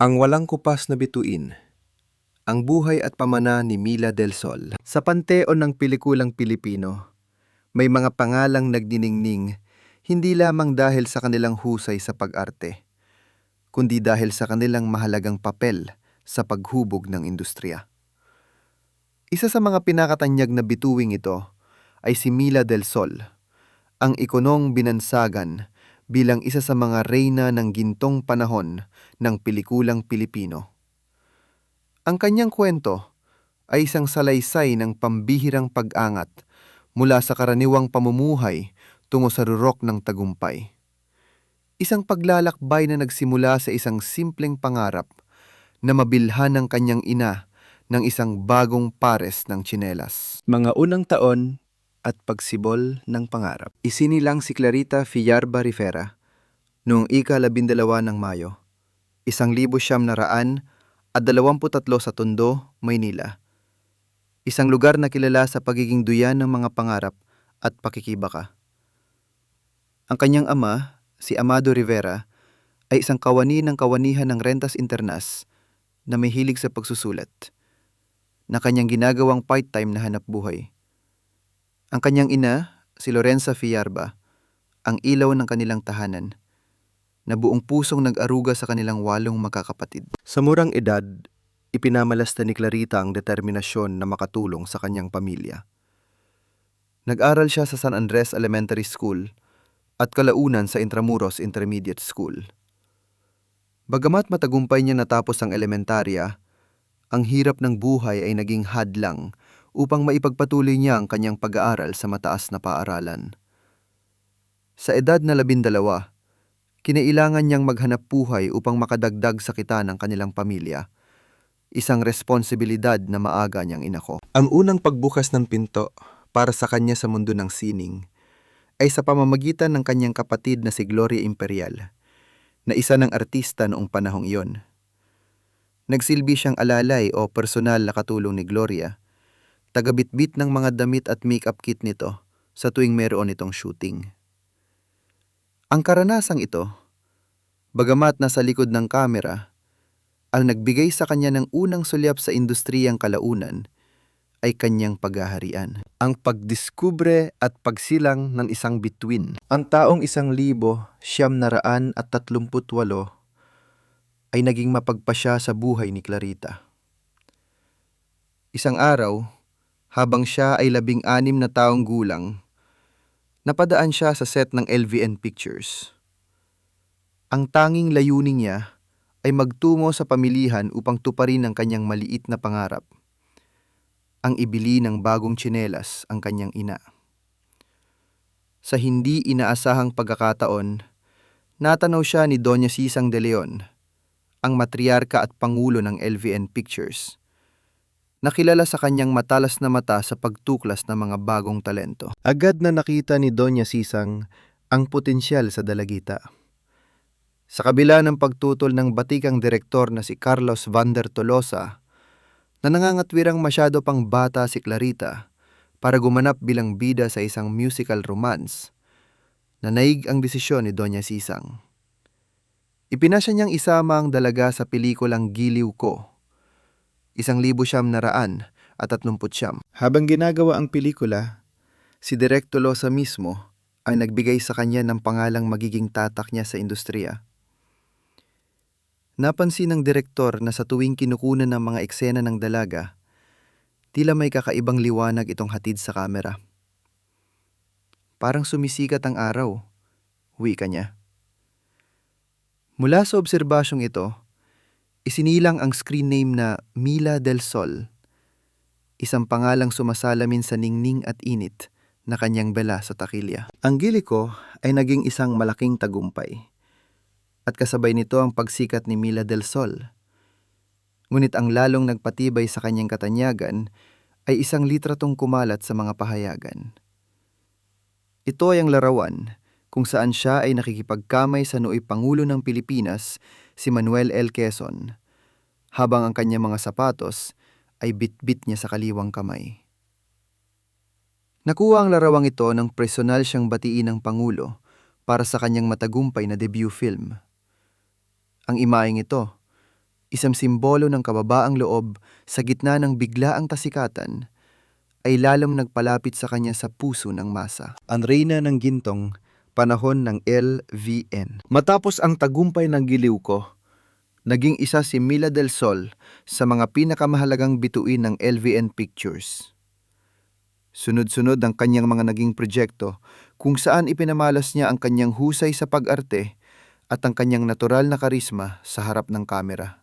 Ang walang kupas na bituin, ang buhay at pamana ni Mila del Sol. Sa panteon ng pelikulang Pilipino, may mga pangalang nagdiningning hindi lamang dahil sa kanilang husay sa pag-arte, kundi dahil sa kanilang mahalagang papel sa paghubog ng industriya. Isa sa mga pinakatanyag na bituing ito ay si Mila del Sol, ang ikonong binansagan bilang isa sa mga reyna ng gintong panahon ng pelikulang Pilipino. Ang kanyang kwento ay isang salaysay ng pambihirang pag-angat mula sa karaniwang pamumuhay tungo sa rurok ng tagumpay. Isang paglalakbay na nagsimula sa isang simpleng pangarap na mabilhan ng kanyang ina ng isang bagong pares ng tsinelas. Mga unang taon at pagsibol ng pangarap. Isinilang si Clarita Villarba Rivera noong ika-12 ng Mayo, 1923 sa Tondo, Maynila. Isang lugar na kilala sa pagiging duyan ng mga pangarap at pakikibaka. Ang kanyang ama, si Amado Rivera, ay isang kawani ng kawanihan ng Rentas Internas na may hilig sa pagsusulat, na kanyang ginagawang part-time na hanap buhay. Ang kanyang ina, si Lorenza Villarba, ang ilaw ng kanilang tahanan, na buong pusong nag-aruga sa kanilang 8 magkakapatid. Sa murang edad, ipinamalasta ni Clarita ang determinasyon na makatulong sa kanyang pamilya. Nag-aral siya sa San Andres Elementary School at kalaunan sa Intramuros Intermediate School. Bagamat matagumpay niya natapos ang elementarya, ang hirap ng buhay ay naging hadlang upang maipagpatuloy niya ang kanyang pag-aaral sa mataas na paaralan. Sa edad na 12, kinailangan niyang maghanap buhay upang makadagdag sa kita ng kanilang pamilya, isang responsibilidad na maaga niyang inako. Ang unang pagbukas ng pinto para sa kanya sa mundo ng sining ay sa pamamagitan ng kanyang kapatid na si Gloria Imperial, na isa ng artista noong panahong iyon. Nagsilbi siyang alalay o personal na katulong ni Gloria, tagabitbit ng mga damit at makeup kit nito sa tuwing meron itong shooting. Ang karanasang ito, bagamat nasa likod ng kamera, ang nagbigay sa kanya ng unang sulyap sa industriyang kalaunan ay kanyang paghaharian. Ang pagdiskubre at pagsilang ng isang bituin. Ang taong 1938 ay naging mapagpasya sa buhay ni Clarita. Isang araw, habang siya ay 16 na taong gulang, napadaan siya sa set ng LVN Pictures. Ang tanging layunin niya ay magtungo sa pamilihan upang tuparin ang kanyang maliit na pangarap, ang ibili ng bagong tsinelas ang kanyang ina. Sa hindi inaasahang pagkakataon, natanaw siya ni Doña Sisang de Leon, ang matriarka at pangulo ng LVN Pictures, nakilala sa kanyang matalas na mata sa pagtuklas ng mga bagong talento. Agad na nakita ni Doña Sisang ang potensyal sa dalagita. Sa kabila ng pagtutol ng batikang direktor na si Carlos Vander Tolosa, na nangangatwirang masyado pang bata si Clarita para gumanap bilang bida sa isang musical romance, nanaig ang desisyon ni Doña Sisang. Ipinasya niyang isama ang dalaga sa pelikulang Giliw Ko, 1939. Habang ginagawa ang pelikula, si Direk Tolosa mismo ay nagbigay sa kanya ng pangalang magiging tatak niya sa industriya. Napansin ng direktor na sa tuwing kinukunan ng mga eksena ng dalaga, tila may kakaibang liwanag itong hatid sa kamera. Parang sumisikat ang araw, wika niya. Mula sa obserbasyong ito, isinilang ang screen name na Mila del Sol, isang pangalang sumasalamin sa ningning at init na kanyang bela sa takilya. Ang Giliw ay naging isang malaking tagumpay, at kasabay nito ang pagsikat ni Mila del Sol. Ngunit ang lalong nagpatibay sa kanyang katanyagan ay isang litratong kumalat sa mga pahayagan. Ito ay ang larawan kung saan siya ay nakikipagkamay sa nooy Pangulo ng Pilipinas, si Manuel L. Quezon, habang ang kanyang mga sapatos ay bitbit niya sa kaliwang kamay. Nakuha ang larawang ito ng personal siyang batiin ng Pangulo para sa kanyang matagumpay na debut film. Ang imaeng ito isang simbolo ng kababaang loob sa gitna ng biglaang tasikatan, ay lalong nagpalapit sa kanya sa puso ng masa. Ang Reyna ng Gintong, panahon ng LVN. Matapos ang tagumpay ng giliw ko, naging isa si Mila del Sol sa mga pinakamahalagang bituin ng LVN Pictures. Sunod-sunod ang kanyang mga naging proyekto kung saan ipinamalas niya ang kanyang husay sa pag-arte at ang kanyang natural na karisma sa harap ng kamera.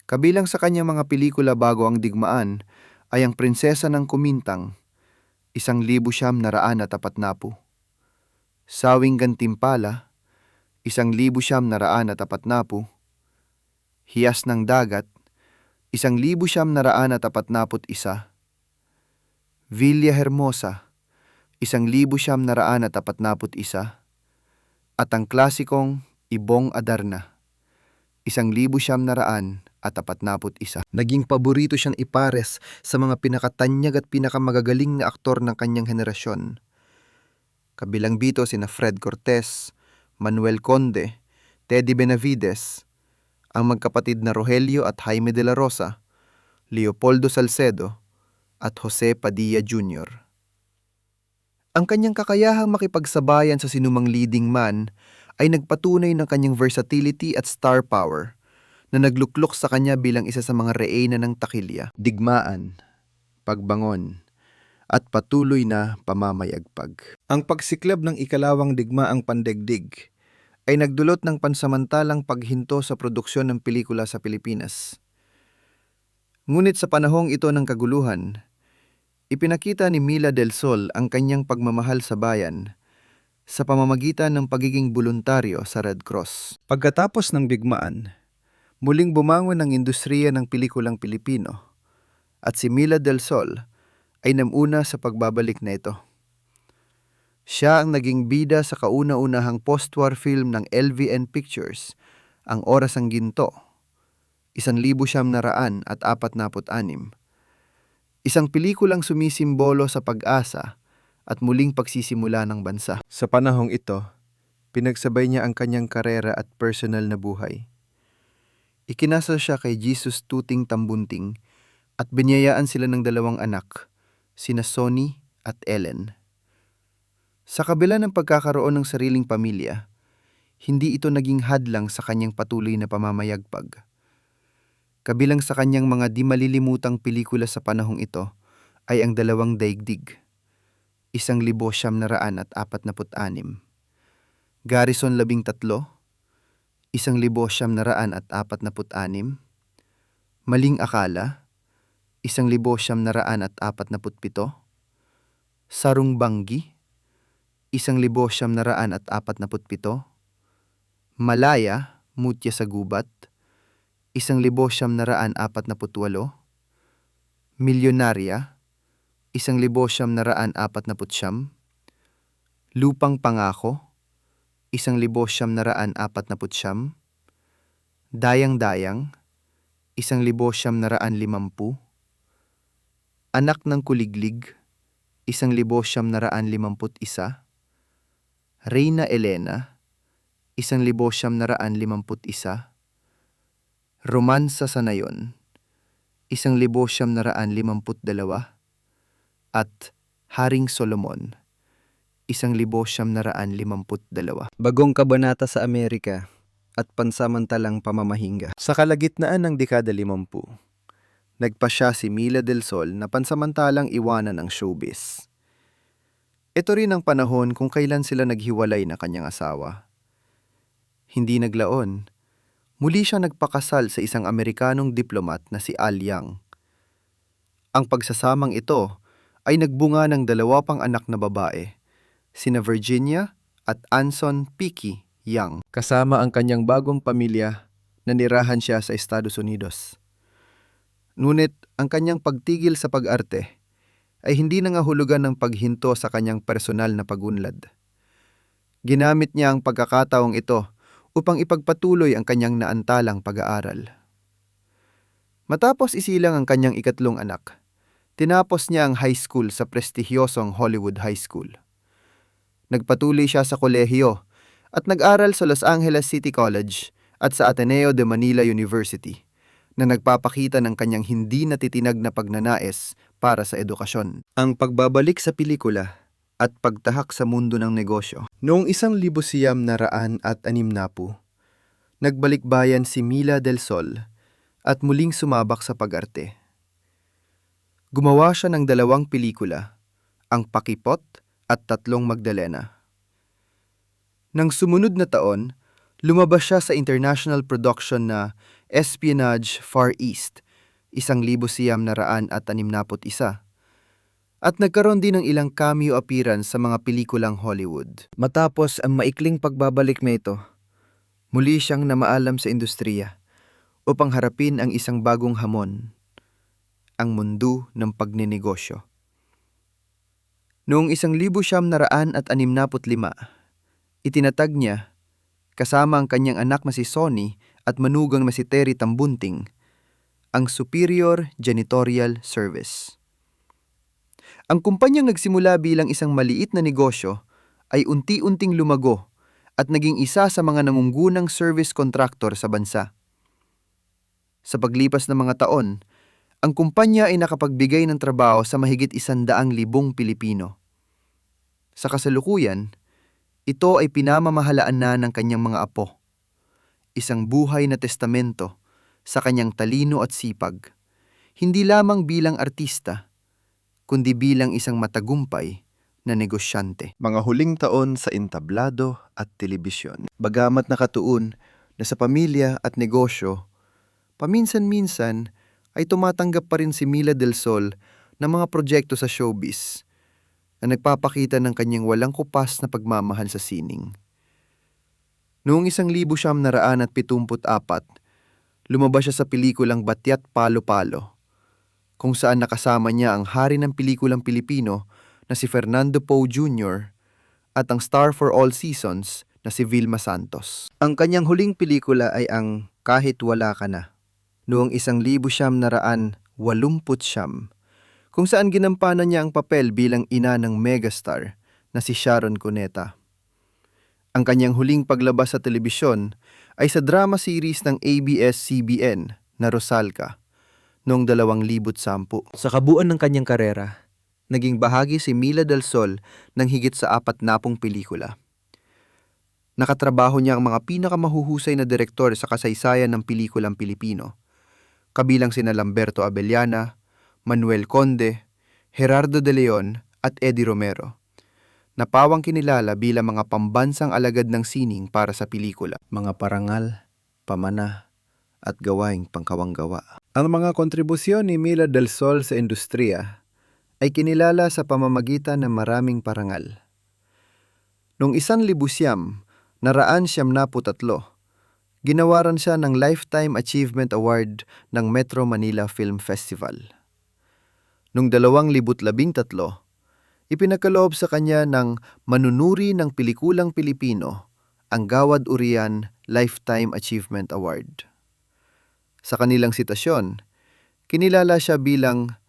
Kabilang sa kanyang mga pelikula bago ang digmaan ay ang Prinsesa ng Kumintang, 1940, Sawing Gantimpala, 1940, Hiyas ng Dagat, 1941, Villa Hermosa, 1941, at ang klasikong Ibong Adarna, 1941. Naging paborito siyang ipares sa mga pinakatanyag at pinakamagagaling na aktor ng kanyang henerasyon. Kabilang dito sina Fred Cortez, Manuel Conde, Teddy Benavides, ang magkapatid na Rogelio at Jaime de la Rosa, Leopoldo Salcedo, at Jose Padilla Jr. Ang kanyang kakayahang makipagsabayan sa sinumang leading man ay nagpatunay ng kanyang versatility at star power na nagluklok sa kanya bilang isa sa mga reyna ng takilya, digmaan, pagbangon, at patuloy na pamamayagpag. Ang pagsiklab ng ikalawang digmaang pandaigdig ay nagdulot ng pansamantalang paghinto sa produksyon ng pelikula sa Pilipinas. Ngunit sa panahong ito ng kaguluhan, ipinakita ni Mila del Sol ang kanyang pagmamahal sa bayan sa pamamagitan ng pagiging voluntaryo sa Red Cross. Pagkatapos ng digmaan, muling bumangon ang industriya ng pelikulang Pilipino at si Mila del Sol ay namuna sa pagbabalik na ito. Siya ang naging bida sa kauna-unahang post-war film ng LVN Pictures, Ang Oras ng Ginto, 1946, isang pelikulang sumisimbolo sa pag-asa at muling pagsisimula ng bansa. Sa panahong ito, pinagsabay niya ang kanyang karera at personal na buhay. Ikinasal siya kay Jesus Tuting Tambunting at binyayaan sila ng 2 anak, sina Sonny at Ellen. Sa kabila ng pagkakaroon ng sariling pamilya, hindi ito naging hadlang sa kanyang patuloy na pamamayagpag. Kabilang sa kanyang mga di malilimutang pelikula sa panahong ito ay ang 2 Daigdig, 1946, Garrison 13, 1946, Maling Akala, 1947, Sarung Banggi, 1947, Malaya, Mutya sa Gubat, 1948, Milyonarya, 1949, Lupang Pangako, 1949, Dayang-Dayang, 1950, Anak ng Kuliglig, 1951, Reyna Elena, 1951, Romansa sa Nayon, 1952, at Haring Solomon, 1952. Bagong kabanata sa Amerika at pansamantalang pamamahinga. Sa kalagitnaan ng dekada 50, nagpasya si Mila del Sol na pansamantalang iwanan ang showbiz. Ito rin ang panahon kung kailan sila naghiwalay na kanyang asawa. Hindi naglaon, muli siya nagpakasal sa isang Amerikanong diplomat na si Al Young. Ang pagsasamang ito ay nagbunga ng 2 pang anak na babae, sina Virginia at Anson Picky Young. Kasama ang kanyang bagong pamilya, nanirahan siya sa Estados Unidos. Ngunit ang kanyang pagtigil sa pag-arte ay hindi nangahulugan ng paghinto sa kanyang personal na pagunlad. Ginamit niya ang pagkakataong ito upang ipagpatuloy ang kanyang naantalang pag-aaral. Matapos isilang ang kanyang 3 anak, tinapos niya ang high school sa prestigyosong Hollywood High School. Nagpatuloy siya sa kolehiyo at nag-aral sa Los Angeles City College at sa Ateneo de Manila University na nagpapakita ng kanyang hindi natitinag na pagnanais para sa edukasyon. Ang pagbabalik sa pelikula at pagtahak sa mundo ng negosyo. Noong 1960, nagbalikbayan si Mila del Sol at muling sumabak sa pag-arte. Gumawa siya ng 2 pelikula, Ang Pakipot at Tatlong Magdalena. Nang sumunod na taon, lumabas siya sa international production na Espionage Far East, 1961, at nagkaroon din ng ilang cameo appearance sa mga pelikulang Hollywood. Matapos ang maikling pagbabalik na ito, muli siyang namaalam sa industriya upang harapin ang isang bagong hamon, ang mundo ng pagnenegosyo. Noong 1965, itinatag niya, kasama ang kanyang anak na si Sonny at manugang na si Terry Tambunting, ang Superior Janitorial Service. Ang kumpanyang nagsimula bilang isang maliit na negosyo ay unti-unting lumago at naging isa sa mga nangungunang service contractor sa bansa. Sa paglipas ng mga taon, ang kumpanya ay nakapagbigay ng trabaho sa mahigit 100,000 Pilipino. Sa kasalukuyan, ito ay pinamamahalaan na ng kanyang mga apo, isang buhay na testamento sa kanyang talino at sipag, hindi lamang bilang artista, kundi bilang isang matagumpay na negosyante. Mga huling taon sa entablado at telebisyon. Bagamat nakatuon na sa pamilya at negosyo, paminsan-minsan ay tumatanggap pa rin si Mila del Sol ng mga proyekto sa showbiz na nagpapakita ng kanyang walang kupas na pagmamahal sa sining. Noong 1974, lumabas siya sa pelikulang Batyat Palo-Palo, kung saan nakasama niya ang hari ng pelikulang Pilipino na si Fernando Poe Jr. at ang star for all seasons na si Vilma Santos. Ang kanyang huling pelikula ay ang Kahit Wala Ka Na, noong 1989, kung saan ginampanan niya ang papel bilang ina ng megastar na si Sharon Cuneta. Ang kanyang huling paglabas sa telebisyon ay sa drama series ng ABS-CBN na Rosalca noong 2010. Sa kabuuan ng kanyang karera, naging bahagi si Mila del Sol ng higit sa 40 pelikula. Nakatrabaho niya ang mga pinakamahuhusay na direktor sa kasaysayan ng pelikulang Pilipino, kabilang sina Lamberto Abellana, Manuel Conde, Gerardo de Leon at Eddie Romero, na pawang kinilala bilang mga pambansang alagad ng sining para sa pelikula, mga parangal, pamana, at gawaing pangkawanggawa. Ang mga kontribusyon ni Mila del Sol sa industriya ay kinilala sa pamamagitan ng maraming parangal. Noong 1973, ginawaran siya ng Lifetime Achievement Award ng Metro Manila Film Festival. Noong 2013, ipinagkaloob sa kanya ng manunuri ng pelikulang Pilipino ang Gawad Urian Lifetime Achievement Award. Sa kanilang sitasyon, kinilala siya bilang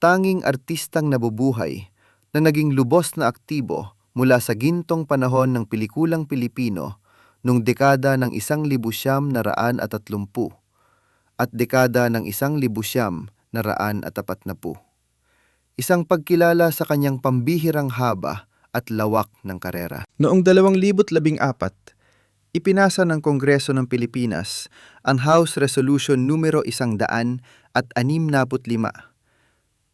tanging artistang nabubuhay na naging lubos na aktibo mula sa gintong panahon ng pelikulang Pilipino noong dekada ng 1930 at dekada ng 1940. Isang pagkilala sa kanyang pambihirang haba at lawak ng karera. Noong 2014, ipinasa ng Kongreso ng Pilipinas ang House Resolution numero 165,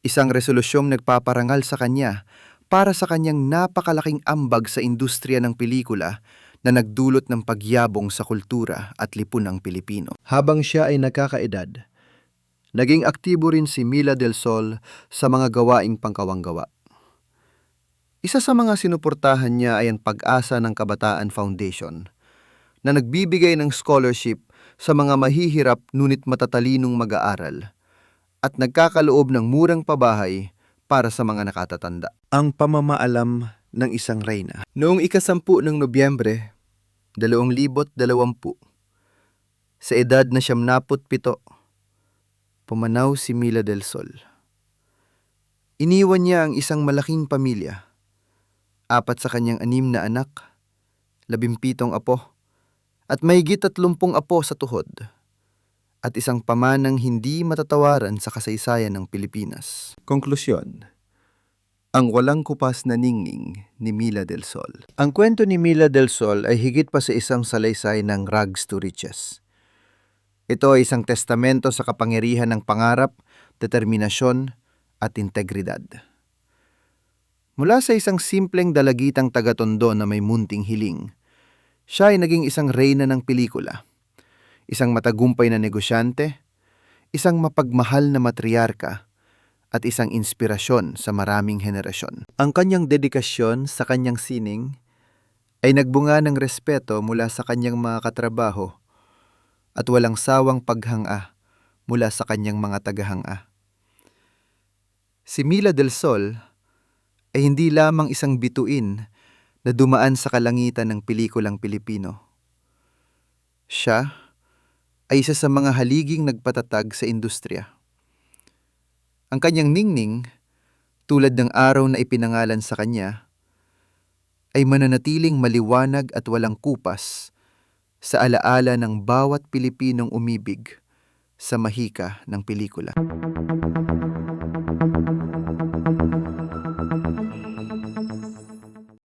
isang resolusyong nagpaparangal sa kanya para sa kanyang napakalaking ambag sa industriya ng pelikula na nagdulot ng pagyabong sa kultura at lipunang Pilipino. Habang siya ay nagkakaedad, naging aktibo rin si Mila del Sol sa mga gawaing pangkawanggawa. Isa sa mga sinuportahan niya ay ang Pag-asa ng Kabataan Foundation, na nagbibigay ng scholarship sa mga mahihirap ngunit matatalinong mag-aaral at nagkakaloob ng murang pabahay para sa mga nakatatanda. Ang pamamaalam ng isang reyna. Noong 10 ng Nobyembre, 2020, sa edad na 77, pumanaw si Mila del Sol. Iniwan niya ang isang malaking pamilya, 4 sa kanyang 6 na anak, 17 apo, at mahigit 30 apo sa tuhod, at isang pamanang hindi matatawaran sa kasaysayan ng Pilipinas. Konklusyon. Ang walang kupas na ningning ni Mila del Sol. Ang kwento ni Mila del Sol ay higit pa sa isang salaysay ng rags to riches. Ito ay isang testamento sa kapangyarihan ng pangarap, determinasyon at integridad. Mula sa isang simpleng dalagitang taga-Tondo na may munting hiling, siya ay naging isang reyna ng pelikula, isang matagumpay na negosyante, isang mapagmahal na matriarka, at isang inspirasyon sa maraming henerasyon. Ang kanyang dedikasyon sa kanyang sining ay nagbunga ng respeto mula sa kanyang mga katrabaho at walang sawang paghanga mula sa kanyang mga tagahanga. Si Mila del Sol ay hindi lamang isang bituin na dumaan sa kalangitan ng pelikulang Pilipino. Siya ay isa sa mga haliging nagpatatag sa industriya. Ang kanyang ningning, tulad ng araw na ipinangalan sa kanya, ay mananatiling maliwanag at walang kupas sa alaala ng bawat Pilipinong umibig sa mahika ng pelikula.